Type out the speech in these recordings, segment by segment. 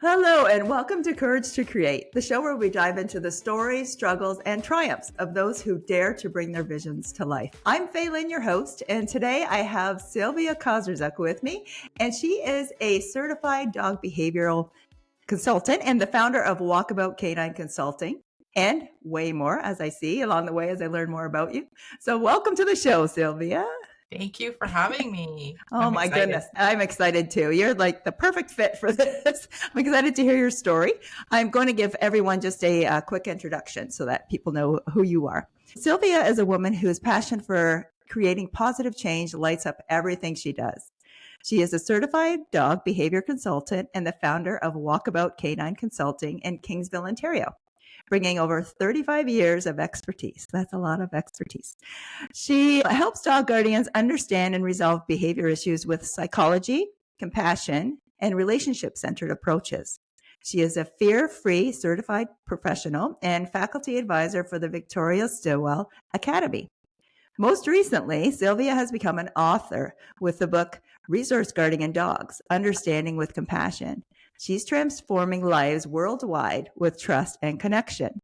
Hello, and welcome to Courage to Create, the show where we dive into the stories, struggles, and triumphs of those who dare to bring their visions to life. I'm Faye Lynne, your host, and today I have Sylvia Koczerzuk with me, and she is a certified dog behavioral consultant and the founder of Walkabout Canine Consulting, and way more, as I see along the way as I learn more about you. So welcome to the show, Sylvia. Thank you for having me. Oh my goodness. I'm excited too. You're like the perfect fit for this. I'm excited to hear your story. I'm going to give everyone just a quick introduction so that people know who you are. Sylvia is a woman whose passion for creating positive change lights up everything she does. She is a certified dog behavior consultant and the founder of Walkabout Canine Consulting in Kingsville, Ontario, bringing over 35 years of expertise. That's a lot of expertise. She helps dog guardians understand and resolve behavior issues with psychology, compassion, and relationship-centered approaches. She is a fear-free certified professional and faculty advisor for the Victoria Stilwell Academy. Most recently, Sylvia has become an author with the book Resource Guardian Dogs, Understanding with Compassion. She's transforming lives worldwide with trust and connection.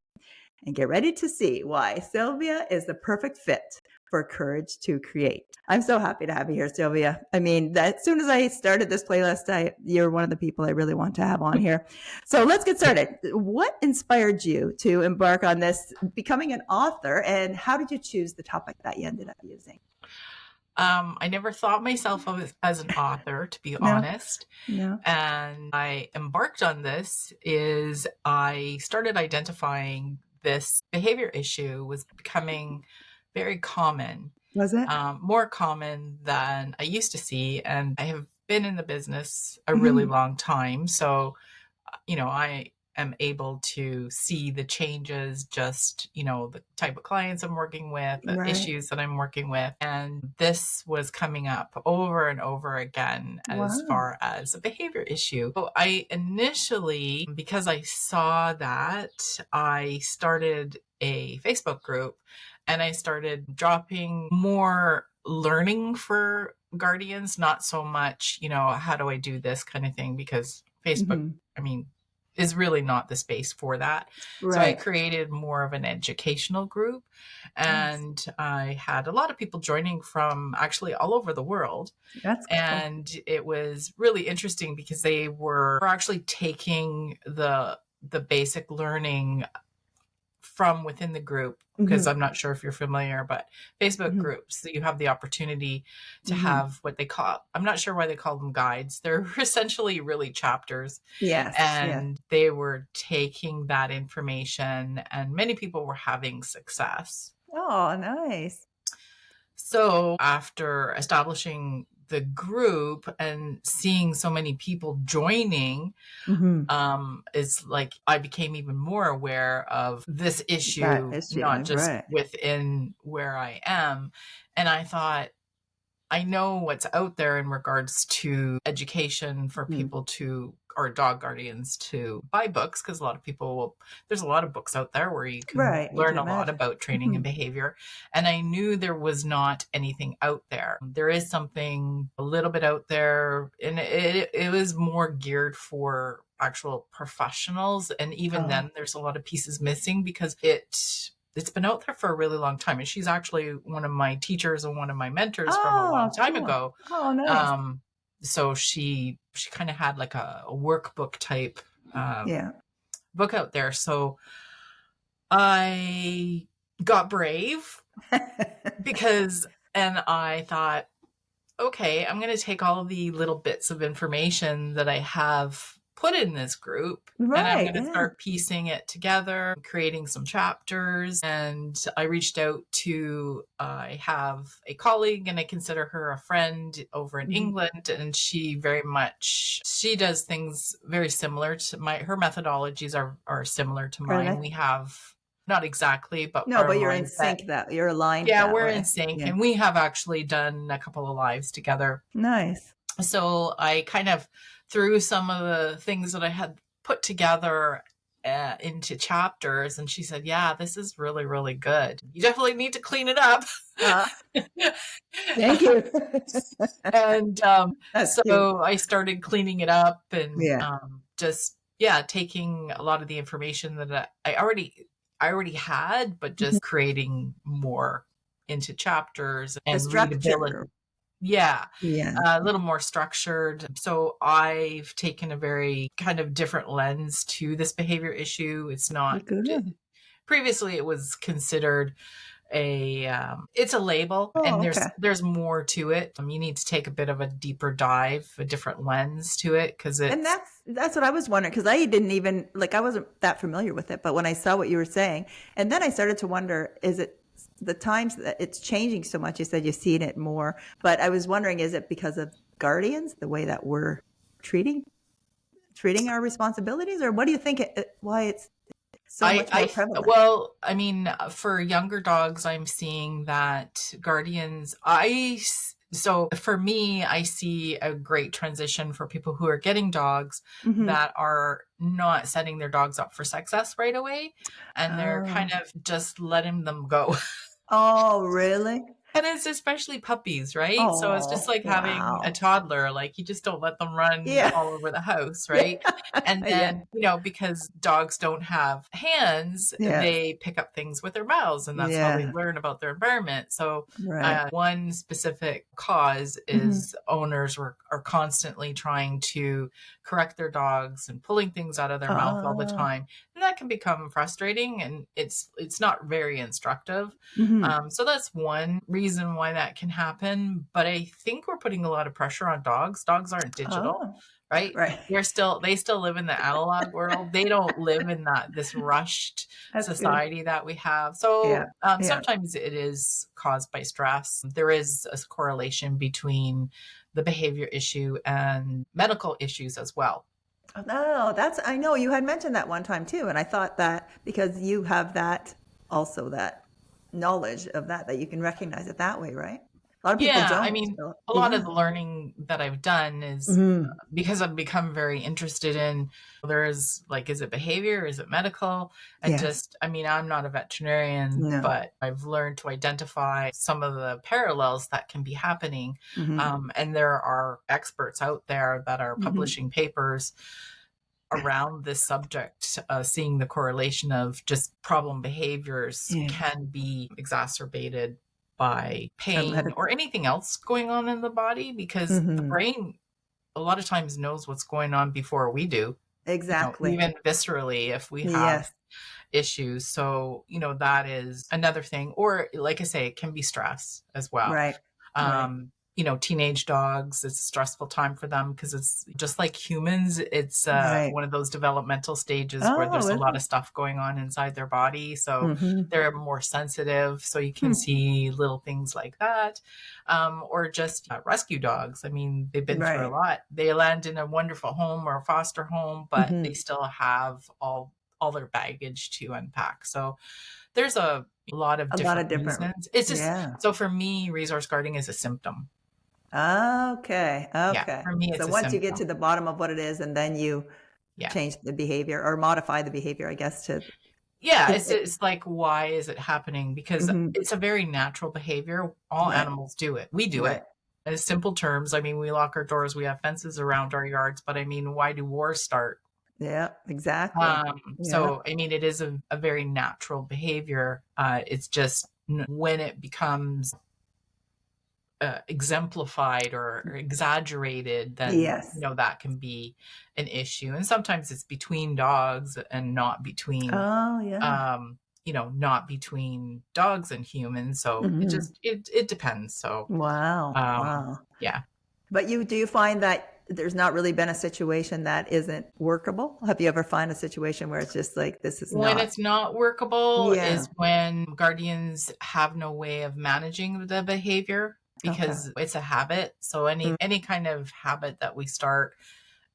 And get ready to see why Sylvia is the perfect fit for Courage to Create. I'm so happy to have you here, Sylvia. I mean, as soon as I started this playlist, you're one of the people I really want to have on here. So let's get started. What inspired you to embark on this, becoming an author, and how did you choose the topic that you ended up using? I never thought myself as an author, to be honest. No. And I embarked on this is I started identifying this behavior issue was becoming very common. Was it? More common than I used to see. And I have been in the business a really long time. So, I am able to see the changes, just, the type of clients I'm working with, the issues that I'm working with. And this was coming up over and over again as far as a behavior issue. So I initially, because I saw that, I started a Facebook group and I started dropping more learning for guardians, not so much, how do I do this kind of thing, because Facebook, is really not the space for that. Right. So I created more of an educational group and I had a lot of people joining from actually all over the world. That's cool. And it was really interesting because they were actually taking the basic learning from within the group, because I'm not sure if you're familiar, but Facebook groups, so you have the opportunity to have what they call, I'm not sure why they call them guides. They're essentially really chapters. Yes. And they were taking that information and many people were having success. Oh, nice. So after establishing the group and seeing so many people joining, is like I became even more aware of this issue, not just within where I am. And I thought, I know what's out there in regards to education for people to, or dog guardians to buy books, because a lot of people there's a lot of books out there where you can learn a lot about training and behavior. And I knew there was not anything out there. There is something a little bit out there, and it was more geared for actual professionals. And even then there's a lot of pieces missing because it's been out there for a really long time. And she's actually one of my teachers and one of my mentors from a long time ago. Oh, nice. So she kind of had like a workbook type book out there. So I got brave and I thought, okay, I'm going to take all of the little bits of information that I have put in this group and I'm going to start piecing it together, creating some chapters. And I reached out to, I have a colleague and I consider her a friend over in England, and she does things very similar to her methodologies are similar to mine. We have not exactly, but but you're in sync. You're aligned. Yeah, we're in sync, and we have actually done a couple of lives together. Nice. So I kind of threw some of the things that I had put together into chapters, and she said, yeah, this is really, really good. You definitely need to clean it up. Thank you. And so I started cleaning it up and just taking a lot of the information that I already had, but just creating more into chapters The and readability. structure. Yeah, Yeah. a little more structured. So I've taken a very kind of different lens to this behavior issue. It's not, Good. previously it was considered it's a label, and Oh, there's okay. more to it. You need to take a bit of a deeper dive, a different lens to it, because And it's that's what I was wondering, because I didn't even like, I wasn't that familiar with it, but when I saw what you were saying, and then I started to wonder, is it the times that it's changing so much? You said you've seen it more, but I was wondering, is it because of guardians, the way that we're treating our responsibilities, or what do you think why it's so much more prevalent? well, I mean, for younger dogs, I'm seeing that guardians, so for me, I see a great transition for people who are getting dogs Mm-hmm. that are not setting their dogs up for success right away. And they're kind Oh. of just letting them go. Oh, really? And it's especially puppies, right? So it's just Oh, like having a wow. toddler, like you just don't let them run Yeah. all over the house, Yeah. right? And Yeah. then, because dogs don't have hands, Yes. they pick up things with their mouths, and that's how they Yeah. learn about their environment. So Right. one specific cause Mm-hmm. is owners are constantly trying to correct their dogs and pulling things out of their mouth all the Oh. time. And that can become frustrating, and it's not very instructive. Mm-hmm. So that's one reason why that can happen. But I think we're putting a lot of pressure on dogs. Dogs aren't digital, Oh. right? Right. They still live in the analog world. They don't live in this rushed That's good. society that we have. Yeah. So Yeah. sometimes it is caused by stress. There is a correlation between the behavior issue and medical issues as well. No, I know you had mentioned that one time too. And I thought that because you have that also, that knowledge of that you can recognize it that way, right? A lot of people Yeah, I don't. mean, So, a lot of yeah. the learning that I've done is Hmm. because I've become very interested in, there's like, is it behavior? Is it medical? And Yes. just, I mean, I'm not a veterinarian, No. but I've learned to identify some of the parallels that can be happening. Hmm. And there are experts out there that are Hmm. publishing papers around this subject, seeing the correlation of just problem behaviors Yeah. can be exacerbated by A pain or medical. anything else going on in the body, because the Hmm. brain a lot of times knows what's going on before we do, Exactly. even viscerally if we have Yes. issues. So, that is another thing. Or like I say, it can be stress as well. Right. Right. Teenage dogs, it's a stressful time for them because it's just like humans. It's Right. one of those developmental stages where Oh, there's a is lot it? of stuff going on inside their body. So Hmm. they're more sensitive. So you can Hmm. see little things like that. Or just rescue dogs. I mean, they've been through a Right. lot. They land in a wonderful home or a foster home, but they Hmm. still have all their baggage to unpack. So there's a lot of A lot different of different. reasons. It's just, Yeah. so for me, resource guarding is a symptom. Okay. Yeah, Okay. for me, So it's a once you get to symptom. the bottom of what it is, and then you Yeah. change the behavior or modify the behavior, I guess, to, Yeah, because it's like, why is it happening? Because mhm. it's a very natural behavior. All Right. animals do it. We do Right. it. In simple terms, I mean, we lock our doors, we have fences around our yards, but I mean, why do wars start? Yeah. Exactly. Yeah. So, I mean, it is a very natural behavior. It's just when it becomes exemplified or exaggerated, then Yes. that can be an issue. And sometimes it's between dogs and not between Oh, yeah. not between dogs and humans. So it Hmm. just it depends. So Wow. um Wow. yeah. But do you find that there's not really been a situation that isn't workable? Have you ever find a situation where it's just like, this is When not? it's not workable Yeah. is when guardians have no way of managing the behavior, Okay. because it's a habit. So any kind of habit that we start,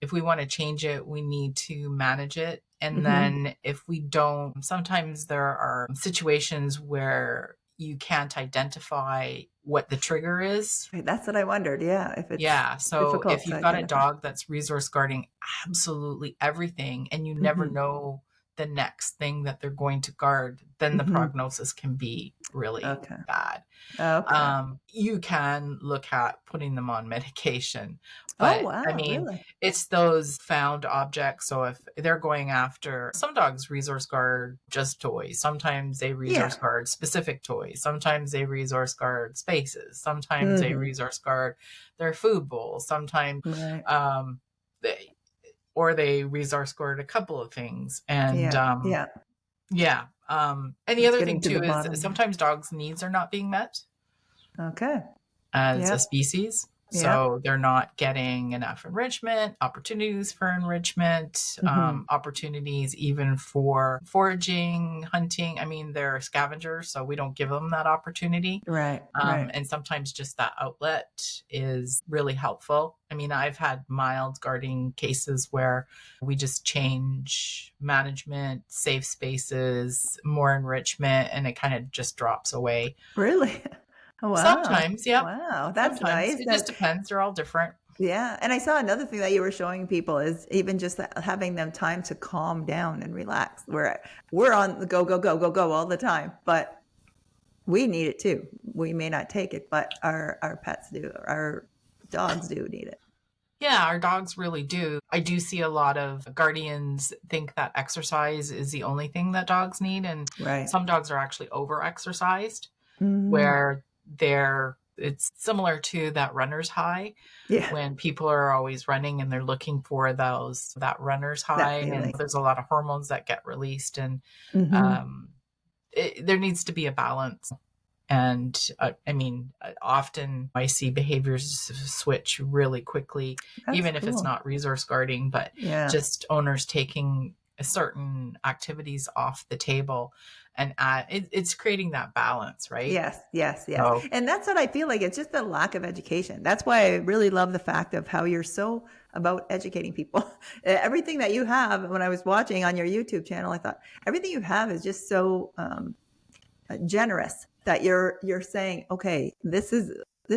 if we want to change it, we need to manage it. And Mm-hmm. then if we don't, sometimes there are situations where you can't identify what the trigger is. That's what I wondered. Yeah. If it's Yeah. So if difficult to you've got a identify. dog that's resource guarding absolutely everything, and you never Hmm. know the next thing that they're going to guard, then the Hmm. prognosis can be really Okay. bad. Okay. You can look at putting them on medication, Oh, but I wow. mean, Really? it's those found objects. So if they're going after some dogs resource guard just toys, sometimes they resource Yeah. guard specific toys, sometimes they resource guard spaces, sometimes they Hmm. resource guard their food bowls, sometimes Right. they or they resource guard a couple of things. And Yeah. Yeah. yeah. And the It's other getting thing to too the is bottom. Yeah. sometimes dogs' needs are not being met Okay. as a Yep. species. Yep. So they're not getting enough enrichment, opportunities for enrichment, Hmm. opportunities even for foraging, hunting. I mean, they're scavengers, so we don't give them that opportunity. Right. Right. And sometimes just that outlet is really helpful. I mean, I've had mild guarding cases where we just change management, safe spaces, more enrichment, and it kind of just drops away. Really? Wow. Sometimes, yep. Wow. That's Sometimes. nice. It just That, depends. They're all different. yeah. And I saw another thing that you were showing people is even just having them time to calm down and relax. We're on the go, go, go, go, go all the time, but we need it too. We may not take it, but our pets do. Our dogs do need it. Yeah, our dogs really do. I do see a lot of guardians think that exercise is the only thing that dogs need. And Right. some dogs are actually over exercised, Hmm. where it's similar to that runner's high Yeah. when people are always running and they're looking for that runner's That high. And feeling. there's a lot of hormones that get released. And Hmm. um, there needs to be a balance. And I mean, often I see behaviors switch really quickly, That's even if it's cool. not resource guarding, but Yeah. just owners taking certain activities off the table, and it's creating that balance, right? Yes, yes, yes. So And that's what I feel like. It's just a lack of education. That's why I really love the fact of how you're so about educating people. Everything that you have, when I was watching on your YouTube channel, I thought everything you have is just so generous that you're saying, okay, this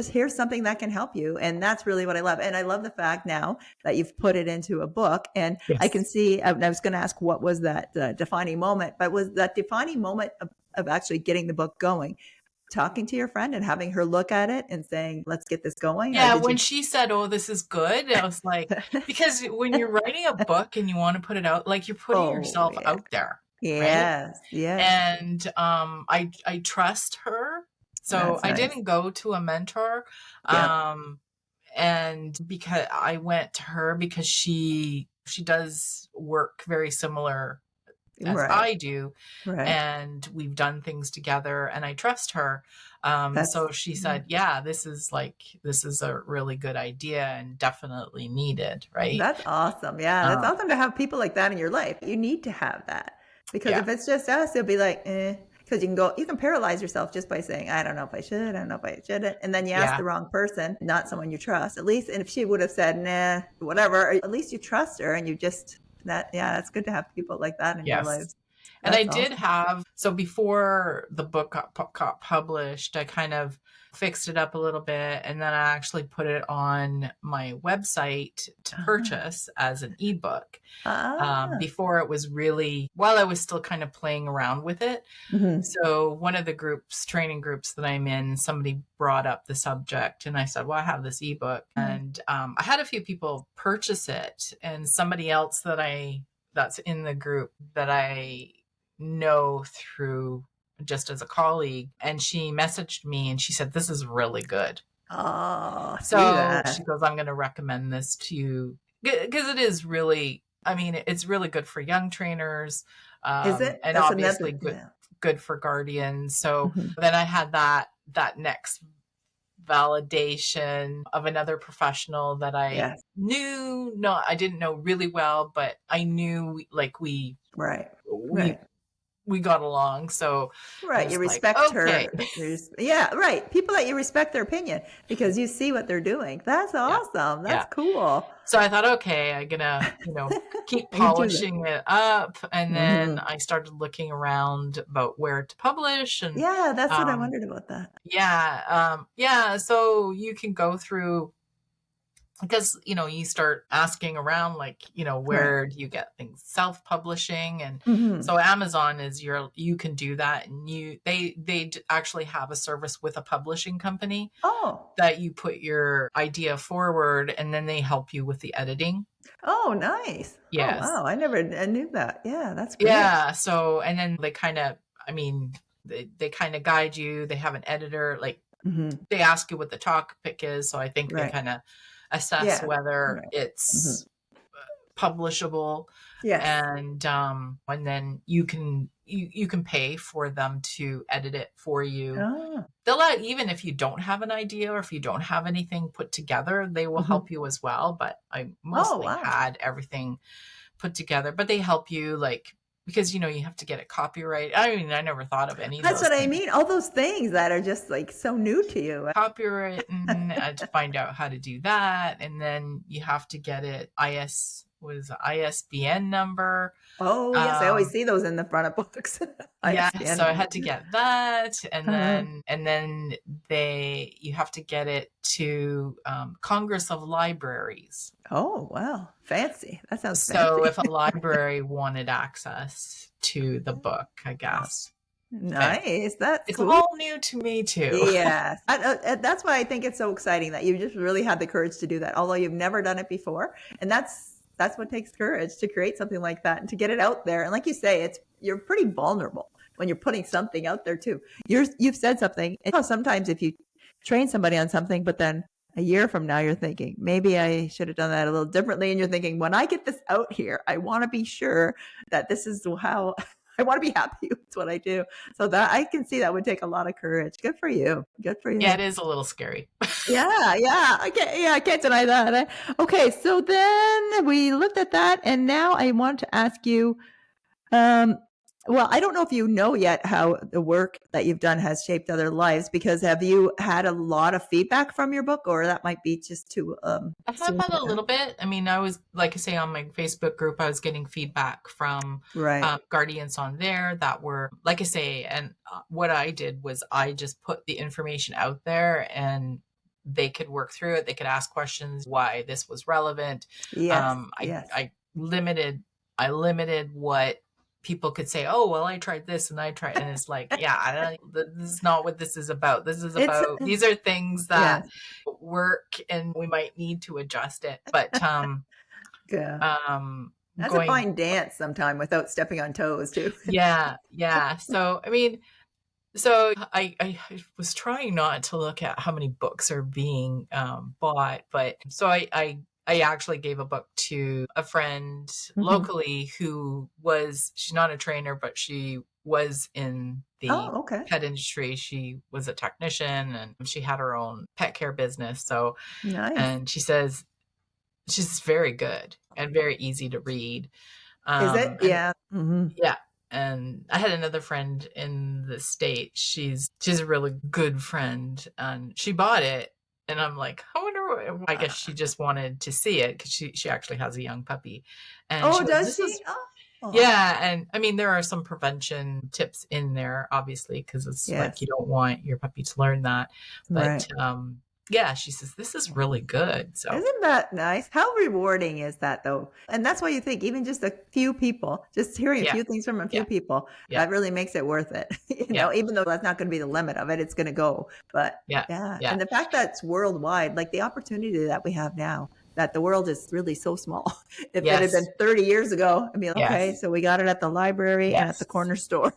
here's something that can help you, and that's really what I love. And I love the fact now that you've put it into a book, and I can yes. see. I was going to ask what was that defining moment, but was that defining moment of actually getting the book going, talking to your friend and having her look at it and saying, let's get this going, or Yeah, did when you? she said, "Oh, this is good," I was like, because when you're writing a book and you want to put it out, like you're putting Oh yourself yeah, out there, right? yes, yes, And I trust her, so that's I nice. didn't go to a mentor. Yep. um and because I went to her because she does work very similar as Right, I do, right. and we've done things together, and I trust her. That's So she said, yeah, this is a really good idea and definitely needed, right? That's awesome. Yeah, that's um awesome to have people like that in your life. You need to have that because yeah, if it's just us, it'll be like, eh. Because you can paralyze yourself just by saying, I don't know if I should, I don't know if I shouldn't. And then you ask yeah, the wrong person, not someone you trust, at least. And if she would have said, nah, whatever, at least you trust her and you just, yeah, that's good to have people like that in your life. yes. And I That's did awesome. have, so before the book got published, I kind of fixed it up a little bit. And then I actually put it on my website to Ah, purchase as an ebook. ah. Before it was really, while I was still kind of playing around with it. Mhm. So one of the training groups that I'm in, somebody brought up the subject and I said, well, I have this ebook. Nice. And I had a few people purchase it, and somebody else that's in the group that I know through just as a colleague, and she messaged me and she said, this is really good. Oh, see So she that. goes, I'm going to recommend this to you because it is really, I mean, it's really good for young trainers, Is it? and That's obviously another, yeah. good for guardians. So Mhm. then I had that next validation of another professional that I Yes. knew, no, I didn't know really well, but I knew like Right. we Right. we got along. So I Right, you was like, respect okay. her. Yeah, right. People that you respect their opinion because you see what they're doing. That's Yeah. awesome. That's Yeah. cool. So I thought, okay, I'm gonna, keep You do that. polishing it up. And then Mhm. I started looking around about where to publish. And Yeah, that's what I um, wondered about that. yeah, yeah. So you can go through because, you start asking around, like, Right. where do you get things self-publishing? And Hmm. so Amazon is you can do that. And they actually have a service with a publishing company Oh. that you put your idea forward, and then they help you with the editing. Oh, nice. Oh, Yes. wow. I knew that. Yeah, that's great. Yeah. So, and then they kind of, I mean, they kind of guide you. They have an editor, like Hmm. they ask you what the topic is. So I think they Right. kind of assess Yeah. whether Right. Hmm. it's publishable. Yes. And then you can pay for them to edit it for you. Oh. They'll let, even if you don't have an idea or if you don't have anything put together, they will Hmm. help you as well. But I Oh, mostly wow. had everything put together, but they help you, like, because you have to get it copyright. I mean, I never thought of any of That's those what I things. mean. All those things that are just like so new to you. Copywritten, to find out how to do that, and then you have to get it ISBN number. Oh, yes. I always Um, see those in the front of books. yeah, ISBN so I number. had to get that, and Uh-huh. then you have to get it to Congress of Libraries. Oh, wow. Fancy. That sounds So fancy. if a library wanted access to the book, I Wow. guess. Nice. That's It's cool. all new to me too. Yes. That's why I think it's so exciting that you just really had the courage to do that, although you've never done it before. And that's what takes courage to create something like that and to get it out there. And like you say, you're pretty vulnerable when you're putting something out there too. You've said something. And sometimes if you train somebody on something, but then a year from now you're thinking, maybe I should have done that a little differently. And you're thinking, when I get this out here, I want to be sure that this is how I want to be happy with what I do. So that I can see that would take a lot of courage. Good for you. Good for Yeah, you. it is a little scary. Yeah, yeah. I can't deny that. Okay, so then we looked at that, and now I want to ask you, um, well, I don't know if you know yet how the work that you've done has shaped other lives, because have you had a lot of feedback from your book, or that might be just too I have soon had to a know? little bit. I mean, I was, like I say, on my Facebook group, I was getting feedback from Right. guardians on there that were, like I say, and what I did was I just put the information out there, and they could work through it. They could ask questions why this was relevant. Yes. Um, I, Yes. I limited, I limited what people could say. Oh, well, I tried this and I tried, and it's like, yeah, this is not what this is about. This is It's about, these are things that yes. work, and we might need to adjust it. But Yeah. um That's a going fine dance sometime without stepping on toes too. yeah. So I mean, so I was trying not to look at how many books are being bought, but so I actually gave a book to a friend Mhm. locally she's not a trainer, but she was in the Oh, okay. pet industry. She was a technician, and she had her own pet care business. So, Nice. and she says she's very good and very easy to read. Is it? And Yeah. Mhm. yeah, and I had another friend in the state. She's a really good friend, and she bought it. And I'm like, I wonder I guess she just wanted to see it, because she actually has a young puppy. And Oh, she goes, does this she? is, Oh. yeah. And I mean, there are some prevention tips in there, obviously, because it's like Yes. you don't want your puppy to learn that. But Right. yeah, she says, this is really good. So Isn't that nice? How rewarding is that though? And that's why you think even just a few people, just hearing a yeah, few things from a few yeah, people, yeah, that really makes it worth it. yeah, Even though that's not going to be the limit of it, it's going to go. But yeah, yeah, yeah. and the fact that it's worldwide, like the opportunity that we have now, that the world is really so small. If it had been Yes, 30 years ago, I'd be like, okay, yes, so we got it at the library and at the yes. corner store.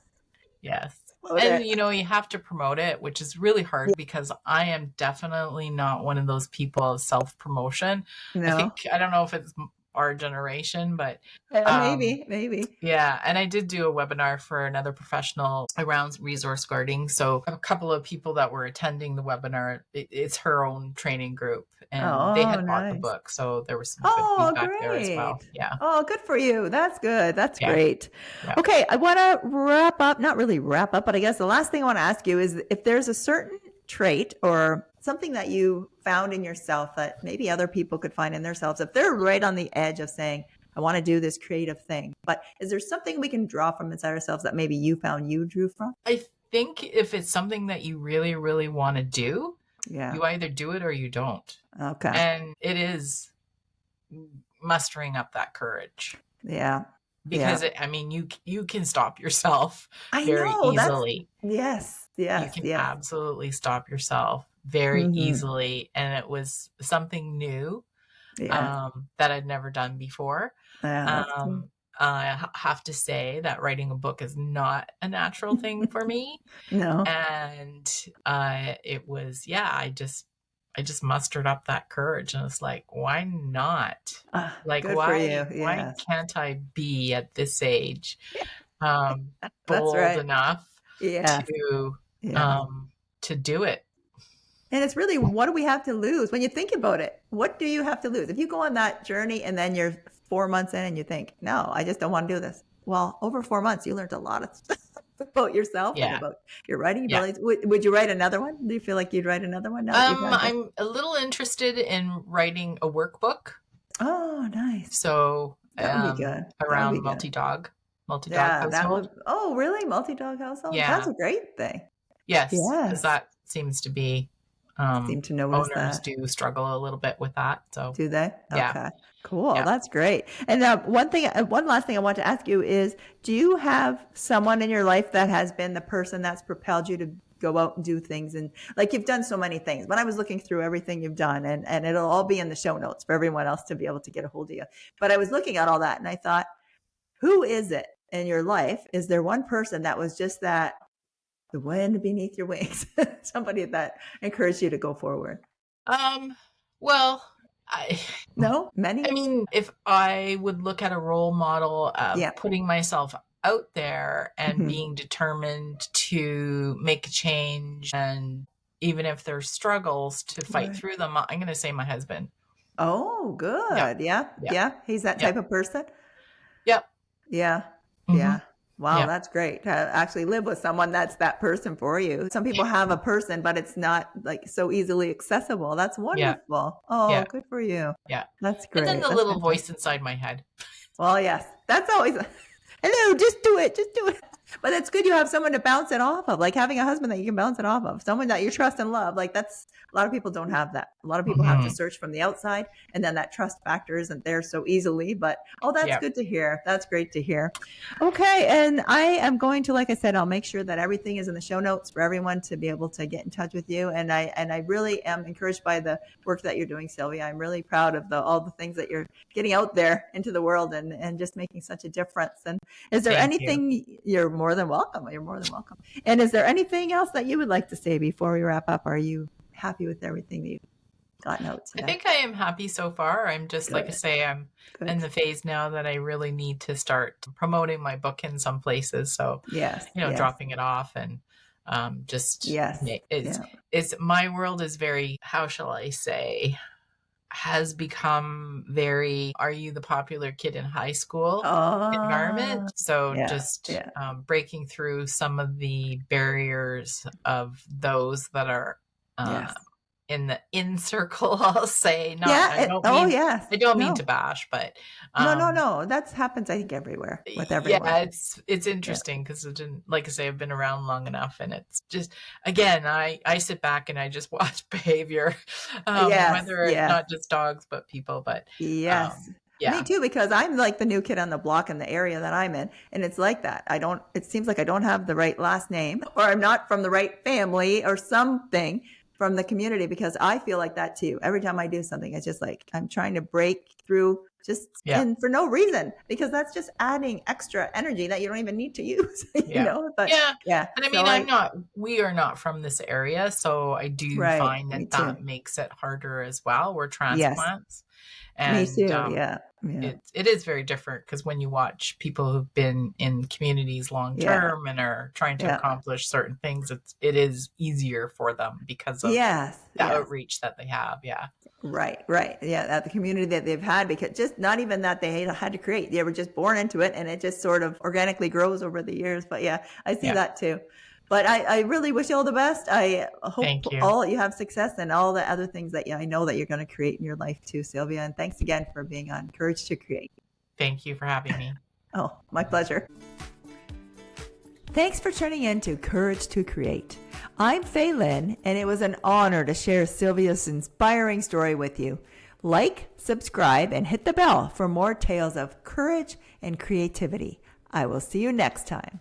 Yes. Load And it. you have to promote it, which is really hard, because I am definitely not one of those people of self-promotion. No. I don't know if it's our generation, but um Maybe. yeah, and I did do a webinar for another professional around resource guarding. So a couple of people that were attending the webinar, it's her own training group, and they Oh, had bought the nice. book, so there was some good Oh, feedback there as great. well. Yeah. Oh, good for you. That's good. That's Yeah. great. Yeah. Okay, I want to wrap up, not really wrap up, but I guess the last thing I want to ask you is if there's a certain trait or something that you found in yourself that maybe other people could find in themselves, if they're right on the edge of saying, I want to do this creative thing, but is there something we can draw from inside ourselves that maybe you found you drew from? I think if it's something that you really, really want to do, Yeah. You either do it or you don't. Okay. And it is mustering up that courage. Yeah. Because Yeah. I mean, you can stop yourself I very know. easily. Yes. You Yes. can Yes. absolutely stop yourself very Mm-hmm. easily. And it was something new Yeah. that I'd never done before. Yeah. That's true. Um, I have to say that writing a book is not a natural thing for me. No. And it was, yeah, I just mustered up that courage and it's like, why not? Like, Good for you. why Yes. can't I be at this age That's bold right. enough Yes. to Yes. do it? And it's really, what do we have to lose? When you think about it, what do you have to lose? If you go on that journey and then you're 4 months in and you think, no, I just don't want to do this. Well, over 4 months, you learned a lot of stuff about yourself and Yeah. about your writing Yeah. abilities. Would you write another one? Do you feel like you'd write another one now that you've had this? I'm a little interested in writing a workbook. Oh, nice. So That would be good. That would be around good. multi-dog Yeah, that household. would. Oh, really? Multi-dog household? That's Yeah. a great thing. Yes, because Yes. that seems to be Seem to notice owners that. do struggle a little bit with that. So Do they? yeah, Okay. Cool. yeah. That's great. And one last thing I want to ask you is, do you have someone in your life that has been the person that's propelled you to go out and do things? And like, you've done so many things, but I was looking through everything you've done, and it'll all be in the show notes for everyone else to be able to get a hold of you. But I was looking at all that and I thought, who is it in your life? Is there one person that was just that, the wind beneath your wings, somebody that encouraged you to go forward? Well, No, many. I mean, if I would look at a role model of Yeah. putting myself out there and Mhm. being determined to make a change, and even if there's struggles, to fight Right. through them, I'm going to say my husband. Oh, Yeah, good. Yeah. yeah, Yeah. He's that yeah, type of person. yeah. Yeah. Hmm. Yeah. Wow, Yeah, that's great to actually live with someone that's that person for you. Some people have a person, but it's not like so easily accessible. That's yeah, wonderful. Oh, yeah, good for you. yeah. That's And then great. the That's little fantastic. voice inside my head. Well, yes, that's always, hello, just do it. Just do it. But it's good you have someone to bounce it off of, like having a husband that you can bounce it off of, someone that you trust and love. Like, that's, a lot of people don't have that. A lot of people have to Hmm. search from the outside, and then that trust factor isn't there so easily. But oh, that's Yeah. good to hear. That's great to hear. Okay, and I am going to, like I said, I'll make sure that everything is in the show notes for everyone to be able to get in touch with you. And I really am encouraged by the work that you're doing, Sylvia. I'm really proud of all the things that you're getting out there into the world, and just making such a difference. And is there Thank you. anything? You're more than welcome. You're more than welcome. And is there anything else that you would like to say before we wrap up? Are you happy with everything that you've gotten out I today? think I am happy so far. I'm just, like I Good. say, I'm in Good. the phase now that I really need to start promoting my book in some places. So, Yes. Yes. dropping it off and just Yes. Yeah. it's my world is very, how shall I say, has become very, are you the popular kid in high school environment? Oh, So yeah. just Yeah. breaking through some of the barriers of those that are Yes. in the in circle, I'll say. Not, Yeah. Oh, yes. I don't mean No. to bash, but No. That happens, I think, everywhere with everyone. yeah, it's Yeah. interesting because like I say, I've been around long enough, and it's just, again, I sit back and I just watch behavior, Yes. whether Yes. not just dogs but people. But Yes. Me yeah, too, because I'm like the new kid on the block in the area that I'm in. And it's like that. It seems like I don't have the right last name, or I'm not from the right family or something from the community, because I feel like that too. Every time I do something, it's just like I'm trying to break through, just yeah, and for no reason, because that's just adding extra energy that you don't even need to use, yeah, but yeah. yeah. And I So mean, we are not from this area, so I do right. find Me that too. that makes it harder as well. We're Yes. transplants, Me and too. Yeah. Yeah. it is very different because when you watch people who've been in communities long Yeah. term and are trying to Yeah. accomplish certain things, it is easier for them because of Yes. the Yes. outreach that they have. Yeah, Right, right. Yeah, that the community that they've had, because just not even that they had to create. They were just born into it, and it just sort of organically grows over the years. But yeah, I see yeah. that too. But I really wish you all the best. I hope Thank you. all you have success and all the other things that I know that you're going to create in your life too, Sylvia. And thanks again for being on Courage to Create. Thank you for having me. Oh, my pleasure. Thanks for tuning in to Courage to Create. I'm Faye Lynne, and it was an honor to share Sylvia's inspiring story with you. Like, subscribe, and hit the bell for more tales of courage and creativity. I will see you next time.